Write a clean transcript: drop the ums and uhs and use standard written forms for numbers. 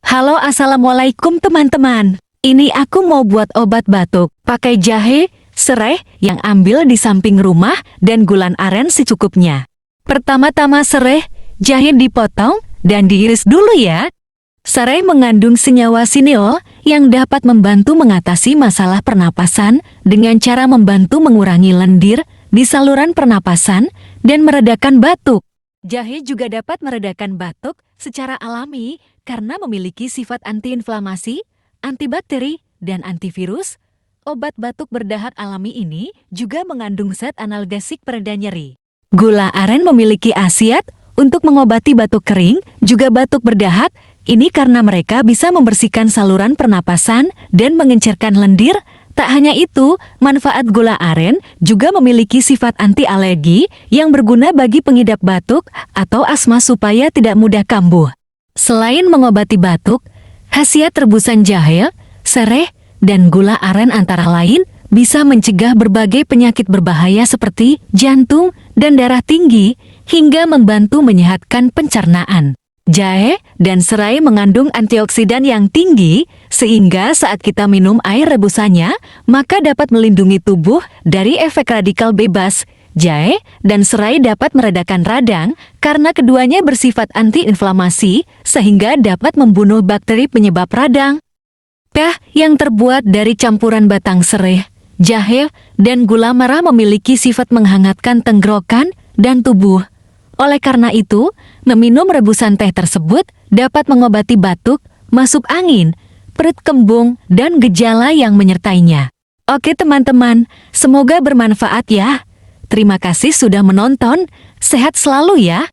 Halo, assalamualaikum teman-teman. Ini aku mau buat obat batuk. Pakai jahe, serai yang ambil di samping rumah, dan gula aren secukupnya. Pertama-tama serai, jahe dipotong dan diiris dulu ya. Serai mengandung senyawa sineol yang dapat membantu mengatasi masalah pernapasan dengan cara membantu mengurangi lendir di saluran pernapasan dan meredakan batuk. Jahe juga dapat meredakan batuk secara alami karena memiliki sifat antiinflamasi, antibakteri, dan antivirus. Obat batuk berdahak alami ini juga mengandung zat analgesik pereda nyeri. Gula aren memiliki khasiat untuk mengobati batuk kering, juga batuk berdahak. Ini karena mereka bisa membersihkan saluran pernapasan dan mengencerkan lendir. Tak hanya itu, manfaat gula aren juga memiliki sifat anti-alergi yang berguna bagi pengidap batuk atau asma supaya tidak mudah kambuh. Selain mengobati batuk, khasiat rebusan jahe, serai, dan gula aren antara lain bisa mencegah berbagai penyakit berbahaya seperti jantung dan darah tinggi hingga membantu menyehatkan pencernaan. Jahe dan serai mengandung antioksidan yang tinggi, sehingga saat kita minum air rebusannya, maka dapat melindungi tubuh dari efek radikal bebas. Jahe dan serai dapat meredakan radang karena keduanya bersifat antiinflamasi, sehingga dapat membunuh bakteri penyebab radang. Teh yang terbuat dari campuran batang serai, jahe, dan gula merah memiliki sifat menghangatkan tenggorokan dan tubuh. Oleh karena itu, meminum rebusan teh tersebut dapat mengobati batuk, masuk angin, perut kembung, dan gejala yang menyertainya. Oke teman-teman, semoga bermanfaat ya. Terima kasih sudah menonton, sehat selalu ya.